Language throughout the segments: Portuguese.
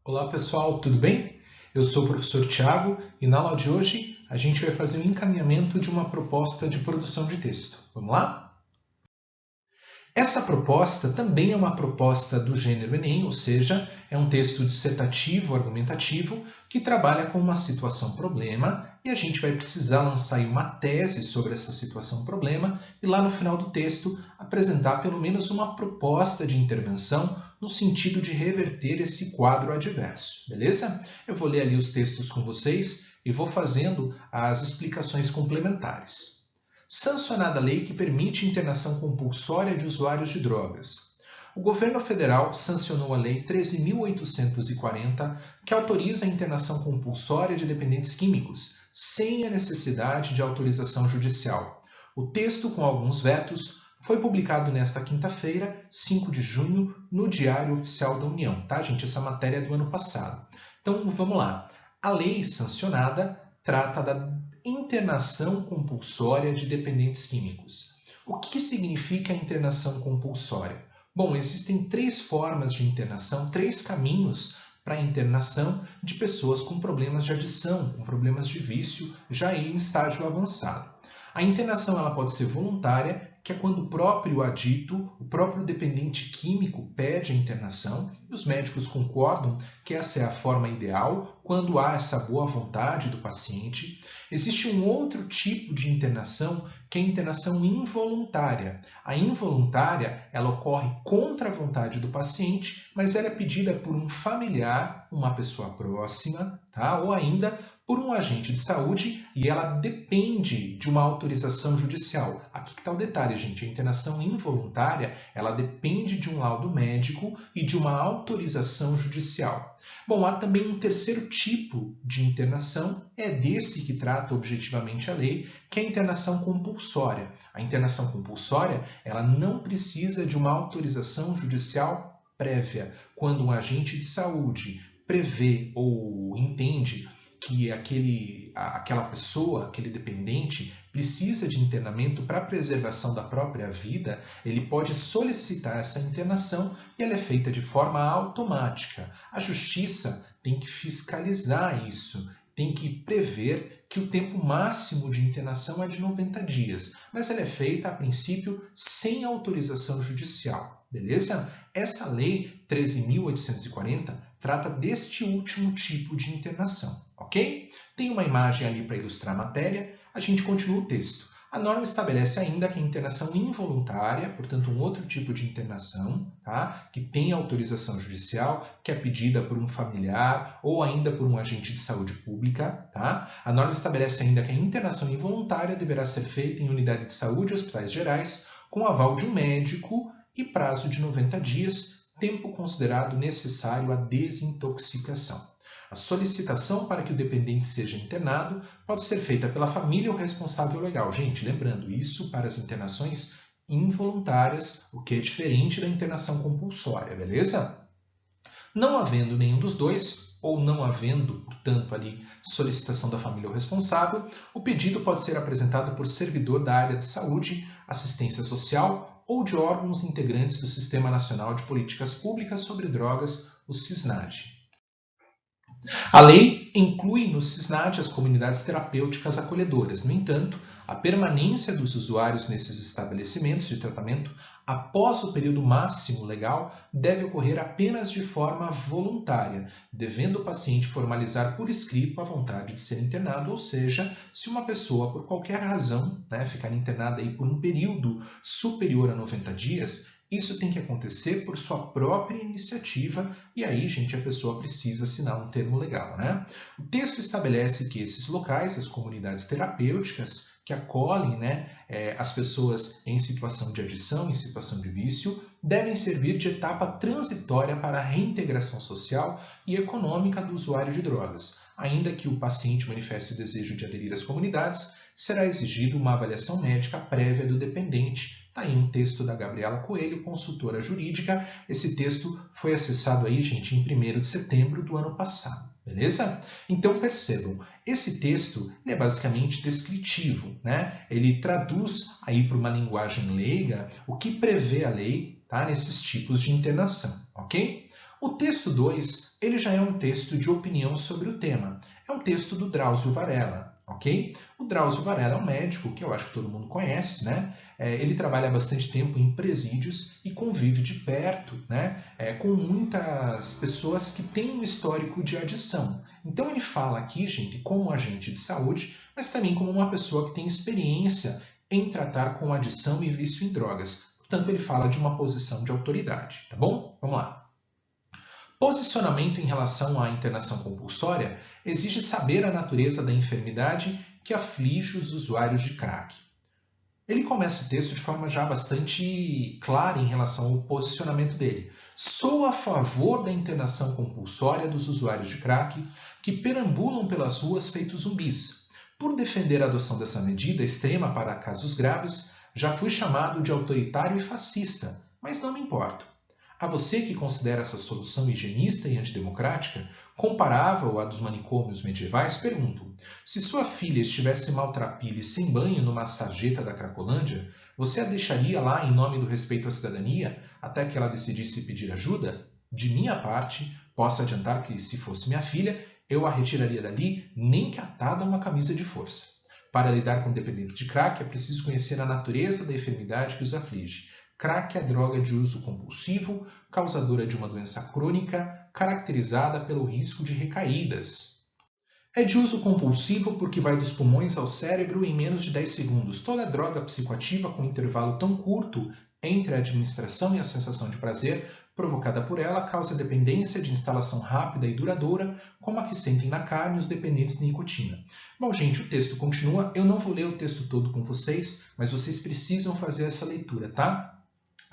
Olá pessoal, tudo bem? Eu sou o professor Tiago e na aula de hoje a gente vai fazer o encaminhamento de uma proposta de produção de texto. Vamos lá? Essa proposta também é uma proposta do gênero Enem, ou seja, é um texto dissertativo, argumentativo, que trabalha com uma situação-problema e a gente vai precisar lançar aí uma tese sobre essa situação-problema e lá no final do texto apresentar pelo menos uma proposta de intervenção no sentido de reverter esse quadro adverso, beleza? Eu vou ler ali os textos com vocês e vou fazendo as explicações complementares. Sancionada a lei que permite internação compulsória de usuários de drogas. O governo federal sancionou a Lei 13.840, que autoriza a internação compulsória de dependentes químicos, sem a necessidade de autorização judicial. O texto, com alguns vetos, foi publicado nesta quinta-feira, 5 de junho, no Diário Oficial da União. Tá, gente? Essa matéria é do ano passado. Então, vamos lá. A lei sancionada trata da internação compulsória de dependentes químicos. O que significa a internação compulsória? Bom, existem três formas de internação, três caminhos para a internação de pessoas com problemas de adição, com problemas de vício, já em estágio avançado. A internação ela pode ser voluntária, que é quando o próprio adito, o próprio dependente químico pede a internação, e os médicos concordam que essa é a forma ideal, quando há essa boa vontade do paciente. Existe um outro tipo de internação, que é a internação involuntária. A involuntária, ela ocorre contra a vontade do paciente, mas ela é pedida por um familiar, uma pessoa próxima, tá? Ou ainda por um agente de saúde e ela depende de uma autorização judicial. Aqui que está o detalhe, gente. A internação involuntária, ela depende de um laudo médico e de uma autorização judicial. Bom, há também um terceiro tipo de internação, é desse que trata objetivamente a lei, que é a internação compulsória. A internação compulsória, ela não precisa de uma autorização judicial prévia. Quando um agente de saúde prevê ou entende que aquela pessoa, aquele dependente, precisa de internamento para a preservação da própria vida, ele pode solicitar essa internação e ela é feita de forma automática. A justiça tem que fiscalizar isso, tem que prever que o tempo máximo de internação é de 90 dias, mas ela é feita, a princípio, sem autorização judicial, beleza? Essa lei 13.840 trata deste último tipo de internação, ok? Tem uma imagem ali para ilustrar a matéria, a gente continua o texto. A norma estabelece ainda que a internação involuntária, portanto um outro tipo de internação, tá? Que tem autorização judicial, que é pedida por um familiar ou ainda por um agente de saúde pública. Tá? A norma estabelece ainda que a internação involuntária deverá ser feita em unidade de saúde e hospitais gerais com aval de um médico e prazo de 90 dias, tempo considerado necessário à desintoxicação. A solicitação para que o dependente seja internado pode ser feita pela família ou responsável legal. Gente, lembrando, isso para as internações involuntárias, o que é diferente da internação compulsória, beleza? Não havendo nenhum dos dois, ou não havendo, portanto, ali solicitação da família ou responsável, o pedido pode ser apresentado por servidor da área de saúde, assistência social ou de órgãos integrantes do Sistema Nacional de Políticas Públicas sobre Drogas, o SISNAD. A lei inclui no SISNAD as comunidades terapêuticas acolhedoras. No entanto, a permanência dos usuários nesses estabelecimentos de tratamento após o período máximo legal deve ocorrer apenas de forma voluntária, devendo o paciente formalizar por escrito a vontade de ser internado, ou seja, se uma pessoa, por qualquer razão, ficar internada aí por um período superior a 90 dias, isso tem que acontecer por sua própria iniciativa e aí, gente, a pessoa precisa assinar um termo legal, né? O texto estabelece que esses locais, as comunidades terapêuticas, que acolhem as pessoas em situação de adição, em situação de vício, devem servir de etapa transitória para a reintegração social e econômica do usuário de drogas. Ainda que o paciente manifeste o desejo de aderir às comunidades, será exigida uma avaliação médica prévia do dependente. Está aí um texto da Gabriela Coelho, consultora jurídica. Esse texto foi acessado aí, gente, em 1º de setembro do ano passado. Beleza? Então percebam, esse texto é basicamente descritivo, Ele traduz aí para uma linguagem leiga o que prevê a lei, nesses tipos de internação, ok? O texto 2, ele já é um texto de opinião sobre o tema. É um texto do Drauzio Varela, ok? O Drauzio Varela é um médico que eu acho que todo mundo conhece, né? Ele trabalha há bastante tempo em presídios e convive de perto, né? Com muitas pessoas que têm um histórico de adição. Então ele fala aqui, gente, como agente de saúde, mas também como uma pessoa que tem experiência em tratar com adição e vício em drogas. Portanto, ele fala de uma posição de autoridade, tá bom? Vamos lá. Posicionamento em relação à internação compulsória exige saber a natureza da enfermidade que aflige os usuários de crack. Ele começa o texto de forma já bastante clara em relação ao posicionamento dele. Sou a favor da internação compulsória dos usuários de crack que perambulam pelas ruas feitos zumbis. Por defender a adoção dessa medida extrema para casos graves, já fui chamado de autoritário e fascista, mas não me importo. A você que considera essa solução higienista e antidemocrática, comparável à dos manicômios medievais, pergunto: se sua filha estivesse maltrapilha e sem banho numa sarjeta da Cracolândia, você a deixaria lá em nome do respeito à cidadania, até que ela decidisse pedir ajuda? De minha parte, posso adiantar que, se fosse minha filha, eu a retiraria dali nem que atada a uma camisa de força. Para lidar com dependentes de crack, é preciso conhecer a natureza da enfermidade que os aflige. Crack é droga de uso compulsivo, causadora de uma doença crônica, caracterizada pelo risco de recaídas. É de uso compulsivo porque vai dos pulmões ao cérebro em menos de 10 segundos. Toda droga psicoativa com intervalo tão curto entre a administração e a sensação de prazer provocada por ela causa dependência de instalação rápida e duradoura, como a que sentem na carne os dependentes de nicotina. Bom, gente, o texto continua. Eu não vou ler o texto todo com vocês, mas vocês precisam fazer essa leitura, tá?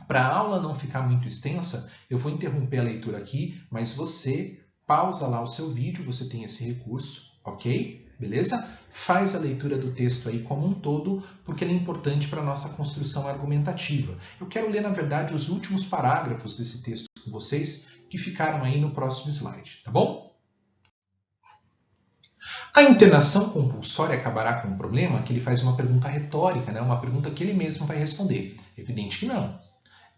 Para a aula não ficar muito extensa, eu vou interromper a leitura aqui, mas você pausa lá o seu vídeo, você tem esse recurso, ok? Beleza? Faz a leitura do texto aí como um todo, porque ele é importante para a nossa construção argumentativa. Eu quero ler, na verdade, os últimos parágrafos desse texto com vocês, que ficaram aí no próximo slide, tá bom? A internação compulsória acabará com um problema? Que ele faz uma pergunta retórica, né? Uma pergunta que ele mesmo vai responder. Evidente que não.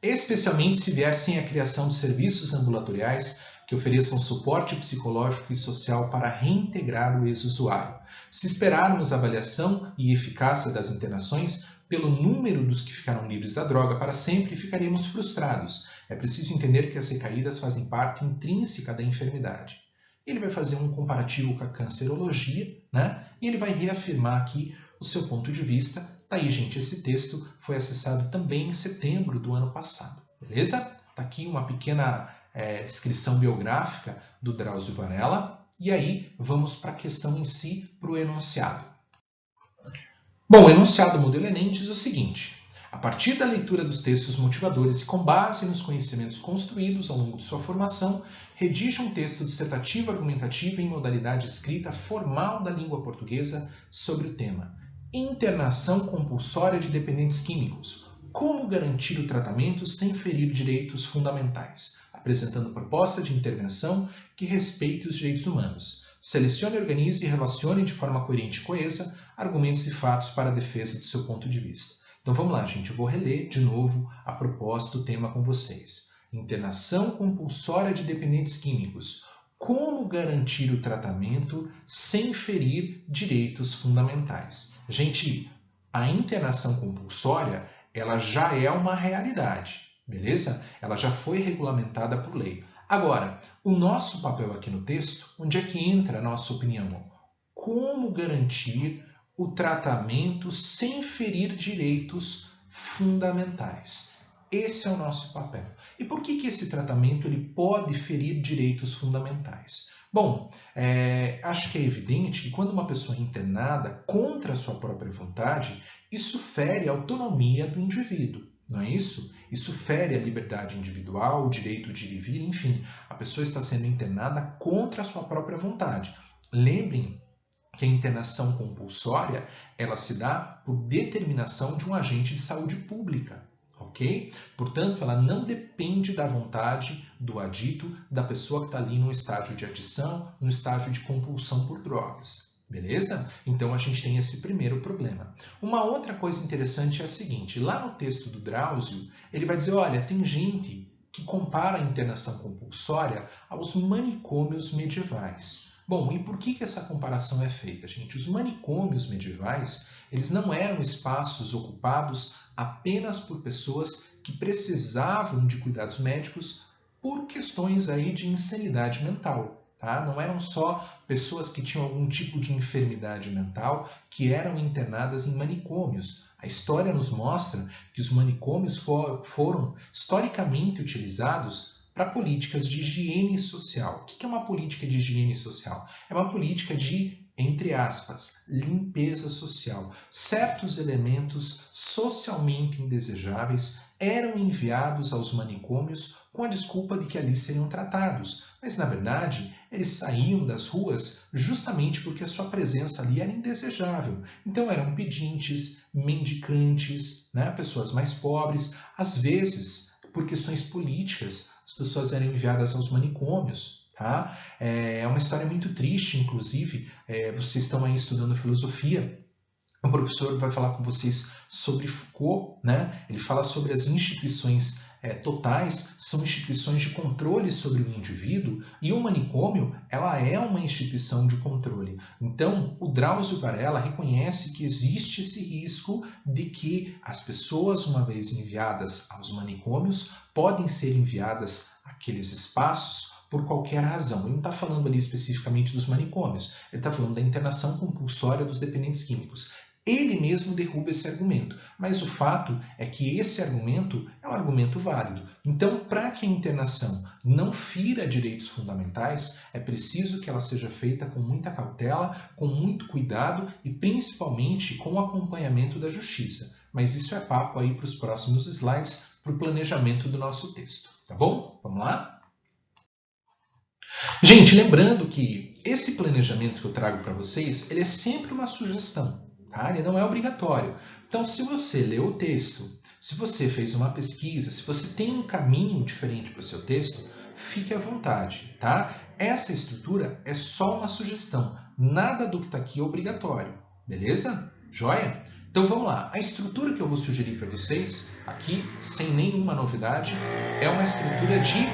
Especialmente se vier sem a criação de serviços ambulatoriais que ofereçam suporte psicológico e social para reintegrar o ex-usuário. Se esperarmos a avaliação e eficácia das internações pelo número dos que ficaram livres da droga para sempre, ficaríamos frustrados. É preciso entender que as recaídas fazem parte intrínseca da enfermidade. Ele vai fazer um comparativo com a cancerologia, né? E ele vai reafirmar aqui o seu ponto de vista. Tá aí, gente, esse texto foi acessado também em setembro do ano passado, beleza? Tá aqui uma pequena descrição biográfica do Drauzio Varela. E aí, vamos para a questão em si, para o enunciado. Bom, o enunciado modelo Enem diz o seguinte: a partir da leitura dos textos motivadores e com base nos conhecimentos construídos ao longo de sua formação, redija um texto dissertativo argumentativo em modalidade escrita formal da língua portuguesa sobre o tema internação compulsória de dependentes químicos. Como garantir o tratamento sem ferir direitos fundamentais, apresentando proposta de intervenção que respeite os direitos humanos. Selecione, organize e relacione de forma coerente e coesa argumentos e fatos para a defesa do seu ponto de vista. Então vamos lá, gente. Eu vou reler de novo a proposta do tema com vocês. Internação compulsória de dependentes químicos. Como garantir o tratamento sem ferir direitos fundamentais? Gente, a internação compulsória ela já é uma realidade, beleza? Ela já foi regulamentada por lei. Agora, o nosso papel aqui no texto, onde é que entra a nossa opinião? Como garantir o tratamento sem ferir direitos fundamentais? Esse é o nosso papel. E por que esse tratamento ele pode ferir direitos fundamentais? Bom, acho que é evidente que quando uma pessoa é internada contra a sua própria vontade, isso fere a autonomia do indivíduo, não é isso? Isso fere a liberdade individual, o direito de ir e vir, enfim. A pessoa está sendo internada contra a sua própria vontade. Lembrem que a internação compulsória ela se dá por determinação de um agente de saúde pública. Ok? Portanto, ela não depende da vontade do adito, da pessoa que está ali no estágio de adição, no estágio de compulsão por drogas. Beleza? Então, a gente tem esse primeiro problema. Uma outra coisa interessante é a seguinte, lá no texto do Drauzio, ele vai dizer, olha, tem gente que compara a internação compulsória aos manicômios medievais. Bom, e por que essa comparação é feita, gente? Os manicômios medievais, eles não eram espaços ocupados apenas por pessoas que precisavam de cuidados médicos por questões aí de insanidade mental, tá? Não eram só pessoas que tinham algum tipo de enfermidade mental que eram internadas em manicômios. A história nos mostra que os manicômios foram historicamente utilizados para políticas de higiene social. O que é uma política de higiene social? É uma política de, entre aspas, limpeza social. Certos elementos socialmente indesejáveis eram enviados aos manicômios com a desculpa de que ali seriam tratados, mas na verdade eles saíam das ruas justamente porque a sua presença ali era indesejável. Então eram pedintes, mendicantes, né? Pessoas mais pobres, às vezes por questões políticas as pessoas eram enviadas aos manicômios. Tá? É uma história muito triste, inclusive, vocês estão aí estudando filosofia, o professor vai falar com vocês sobre Foucault, né? Ele fala sobre as instituições totais, são instituições de controle sobre o indivíduo, e o manicômio ela é uma instituição de controle. Então, o Drauzio Varela reconhece que existe esse risco de que as pessoas, uma vez enviadas aos manicômios, podem ser enviadas àqueles espaços por qualquer razão. Ele não está falando ali especificamente dos manicômios, ele está falando da internação compulsória dos dependentes químicos. Ele mesmo derruba esse argumento, mas o fato é que esse argumento é um argumento válido. Então, para que a internação não fira direitos fundamentais, é preciso que ela seja feita com muita cautela, com muito cuidado e principalmente com o acompanhamento da justiça. Mas isso é papo aí para os próximos slides, para o planejamento do nosso texto, tá bom? Vamos lá? Gente, lembrando que esse planejamento que eu trago para vocês, ele é sempre uma sugestão. Tá? Ele não é obrigatório. Então, se você leu o texto, se você fez uma pesquisa, se você tem um caminho diferente para o seu texto, fique à vontade. Tá? Essa estrutura é só uma sugestão. Nada do que está aqui é obrigatório. Beleza? Joia? Então, vamos lá. A estrutura que eu vou sugerir para vocês, aqui, sem nenhuma novidade, é uma estrutura de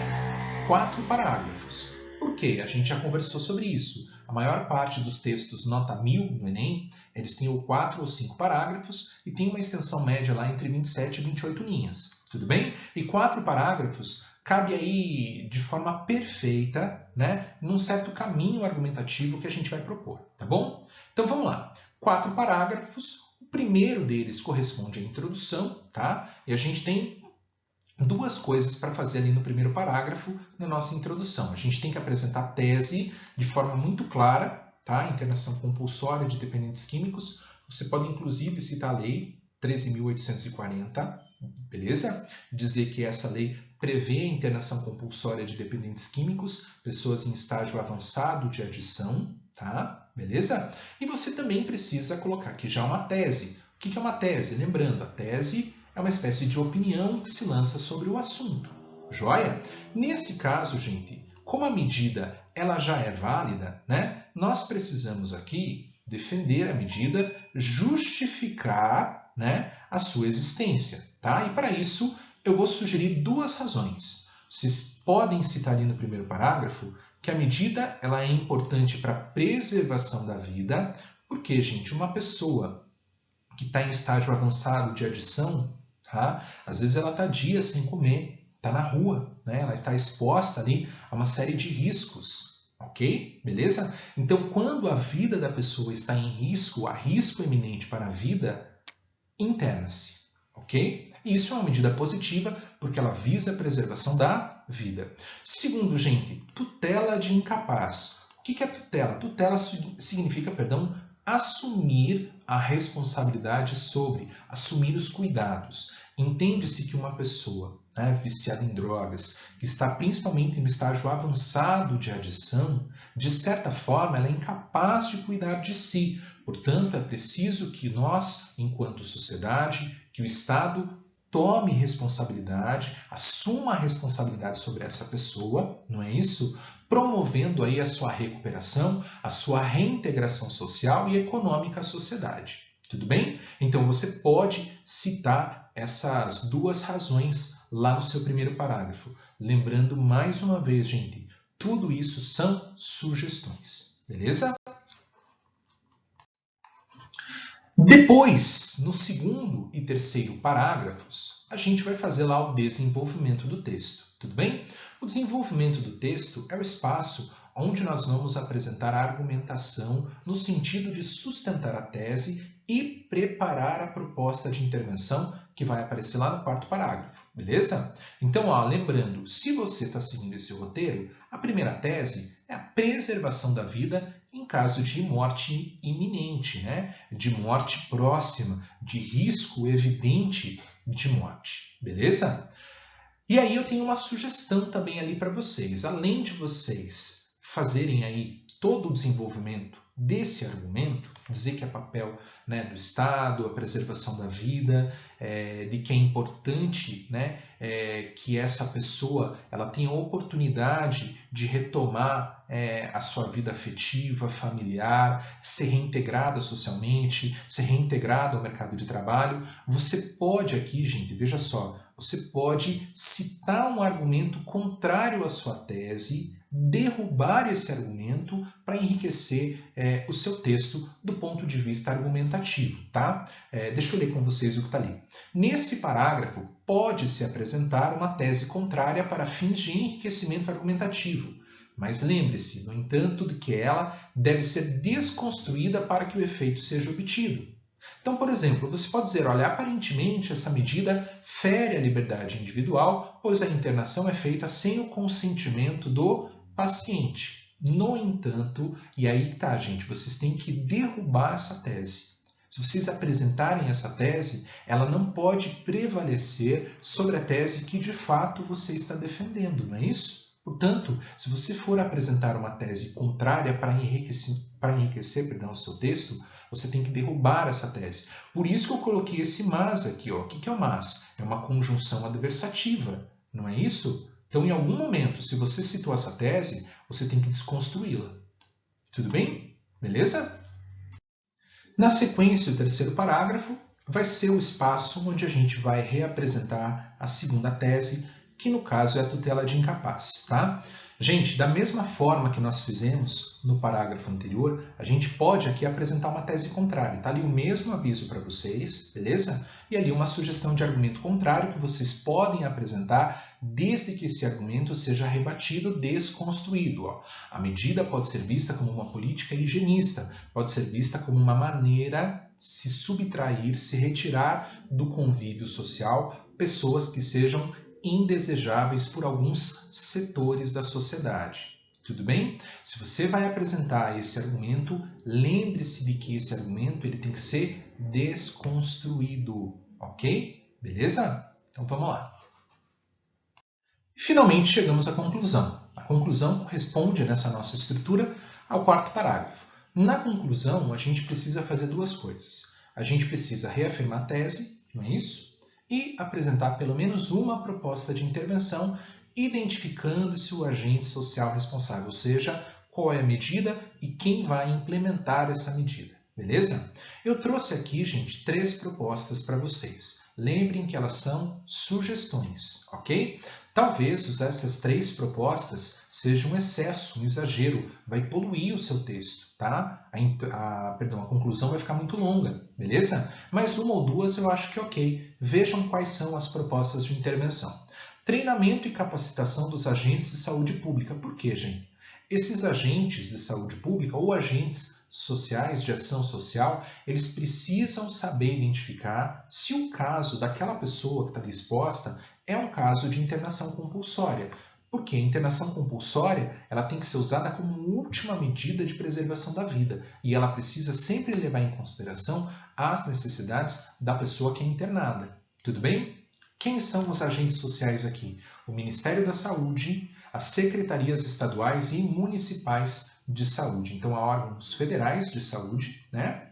4 parágrafos. Por quê? A gente já conversou sobre isso. A maior parte dos textos nota 1000 no Enem, eles têm 4 ou 5 parágrafos e tem uma extensão média lá entre 27 e 28 linhas. Tudo bem? E 4 parágrafos cabe aí de forma perfeita, né, num certo caminho argumentativo que a gente vai propor, tá bom? Então vamos lá. 4 parágrafos. O primeiro deles corresponde à introdução, tá? E a gente tem 2 coisas para fazer ali no primeiro parágrafo, na nossa introdução. A gente tem que apresentar a tese de forma muito clara, tá? Internação compulsória de dependentes químicos. Você pode, inclusive, citar a lei 13.840, beleza? Dizer que essa lei prevê a internação compulsória de dependentes químicos, pessoas em estágio avançado de adição, tá? Beleza? E você também precisa colocar aqui já uma tese. O que é uma tese? Lembrando, a tese é uma espécie de opinião que se lança sobre o assunto. Joia? Nesse caso, gente, como a medida ela já é válida, né, nós precisamos aqui defender a medida, justificar, né, a sua existência. Tá? E para isso, eu vou sugerir 2 razões. Vocês podem citar ali no primeiro parágrafo que a medida ela é importante para a preservação da vida, porque, gente, uma pessoa que está em estágio avançado de adição, tá? Às vezes ela está dias sem comer, está na rua, né? Ela está exposta ali a uma série de riscos, ok? Beleza? Então, quando a vida da pessoa está em risco, há risco iminente para a vida, interna-se, ok? E isso é uma medida positiva porque ela visa a preservação da vida. Segundo, gente, tutela de incapaz. O que é tutela? Tutela significa, assumir a responsabilidade sobre, assumir os cuidados. Entende-se que uma pessoa, né, viciada em drogas, que está principalmente no estágio avançado de adição, de certa forma ela é incapaz de cuidar de si. Portanto, é preciso que nós, enquanto sociedade, que o Estado tome responsabilidade, assuma a responsabilidade sobre essa pessoa, não é isso? Promovendo aí a sua recuperação, a sua reintegração social e econômica à sociedade. Tudo bem? Então você pode citar essas 2 razões lá no seu primeiro parágrafo. Lembrando mais uma vez, gente, tudo isso são sugestões, beleza? Depois, no segundo e terceiro parágrafos, a gente vai fazer lá o desenvolvimento do texto, tudo bem? O desenvolvimento do texto é o espaço onde nós vamos apresentar a argumentação no sentido de sustentar a tese e preparar a proposta de intervenção que vai aparecer lá no quarto parágrafo, beleza? Então, lembrando, se você está seguindo esse roteiro, a primeira tese é a preservação da vida em caso de morte iminente, né? De morte próxima, de risco evidente de morte, beleza? E aí eu tenho uma sugestão também ali para vocês. Além de vocês fazerem aí todo o desenvolvimento desse argumento, dizer que é papel, né, do Estado, a preservação da vida, de que é importante, né, que essa pessoa ela tenha a oportunidade de retomar a sua vida afetiva, familiar, ser reintegrada socialmente, ser reintegrada ao mercado de trabalho. Você pode aqui, gente, veja só, você pode citar um argumento contrário à sua tese, derrubar esse argumento para enriquecer o seu texto do ponto de vista argumentativo, tá? Deixa eu ler com vocês o que está ali. Nesse parágrafo, pode-se apresentar uma tese contrária para fins de enriquecimento argumentativo, mas lembre-se, no entanto, de que ela deve ser desconstruída para que o efeito seja obtido. Então, por exemplo, você pode dizer, olha, aparentemente essa medida fere a liberdade individual, pois a internação é feita sem o consentimento do paciente. No entanto, e aí que tá, gente, vocês têm que derrubar essa tese. Se vocês apresentarem essa tese, ela não pode prevalecer sobre a tese que de fato você está defendendo, não é isso? Portanto, se você for apresentar uma tese contrária para enriquecer o seu texto, você tem que derrubar essa tese. Por isso que eu coloquei esse mas aqui. Ó. O que é o mas? É uma conjunção adversativa, não é isso? Então, em algum momento, se você citou essa tese, você tem que desconstruí-la. Tudo bem? Beleza? Na sequência, o terceiro parágrafo vai ser o espaço onde a gente vai reapresentar a segunda tese, que no caso é a tutela de incapaz, tá? Gente, da mesma forma que nós fizemos no parágrafo anterior, a gente pode aqui apresentar uma tese contrária. Está ali o mesmo aviso para vocês, beleza? E ali uma sugestão de argumento contrário que vocês podem apresentar desde que esse argumento seja rebatido, desconstruído. Ó. A medida pode ser vista como uma política higienista, pode ser vista como uma maneira de se subtrair, se retirar do convívio social pessoas que sejam indesejáveis por alguns setores da sociedade. Tudo bem? Se você vai apresentar esse argumento, lembre-se de que esse argumento ele tem que ser desconstruído, ok? Beleza? Então vamos lá. Finalmente chegamos à conclusão. A conclusão responde nessa nossa estrutura ao quarto parágrafo. Na conclusão, a gente precisa fazer duas coisas. A gente precisa reafirmar a tese, não é isso? E apresentar pelo menos uma proposta de intervenção, identificando-se o agente social responsável, ou seja, qual é a medida e quem vai implementar essa medida, beleza? Eu trouxe aqui, gente, 3 propostas para vocês. Lembrem que elas são sugestões, ok? Talvez usar essas 3 propostas seja um excesso, um exagero, vai poluir o seu texto, tá? A conclusão vai ficar muito longa, beleza? Mas uma ou duas eu acho que é ok. Vejam quais são as propostas de intervenção. Treinamento e capacitação dos agentes de saúde pública. Por quê, gente? Esses agentes de saúde pública ou agentes sociais de ação social, eles precisam saber identificar se o caso daquela pessoa que está ali exposta é um caso de internação compulsória. Porque a internação compulsória ela tem que ser usada como última medida de preservação da vida e ela precisa sempre levar em consideração as necessidades da pessoa que é internada. Tudo bem? Quem são os agentes sociais aqui? O Ministério da Saúde, as secretarias estaduais e municipais de saúde. Então, há órgãos federais de saúde, né?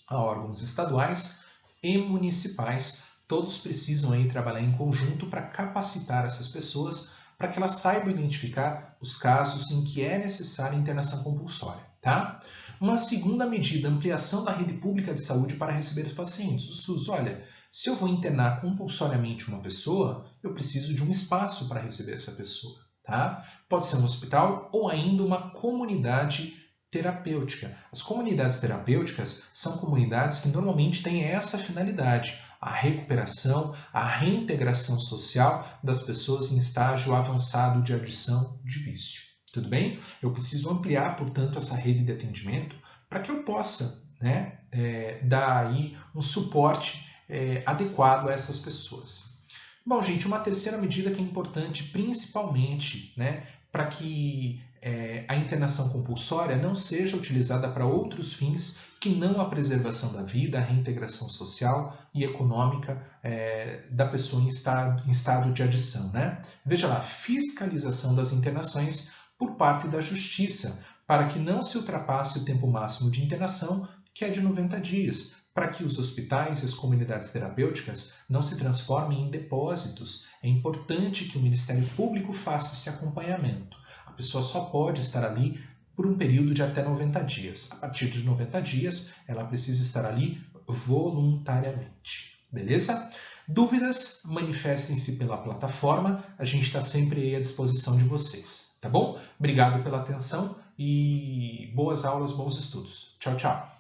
Há órgãos estaduais e municipais. Todos precisam aí trabalhar em conjunto para capacitar essas pessoas para que elas saibam identificar os casos em que é necessária internação compulsória, tá? Uma segunda medida, ampliação da rede pública de saúde para receber os pacientes. O SUS, olha, Se eu vou internar compulsoriamente uma pessoa, eu preciso de um espaço para receber essa pessoa. Tá? Pode ser um hospital ou ainda uma comunidade terapêutica. As comunidades terapêuticas são comunidades que normalmente têm essa finalidade, a recuperação, a reintegração social das pessoas em estágio avançado de adição de vício. Tudo bem? Eu preciso ampliar, portanto, essa rede de atendimento para que eu possa dar aí um suporte adequado a essas pessoas. Bom, gente, uma terceira medida que é importante, principalmente para que a internação compulsória não seja utilizada para outros fins que não a preservação da vida, a reintegração social e econômica da pessoa em estado de adição. Veja lá, fiscalização das internações por parte da Justiça, para que não se ultrapasse o tempo máximo de internação, que é de 90 dias, para que os hospitais e as comunidades terapêuticas não se transformem em depósitos. É importante que o Ministério Público faça esse acompanhamento. A pessoa só pode estar ali por um período de até 90 dias. A partir de 90 dias, ela precisa estar ali voluntariamente. Beleza? Dúvidas, manifestem-se pela plataforma. A gente está sempre aí à disposição de vocês. Tá bom? Obrigado pela atenção e boas aulas, bons estudos. Tchau, tchau.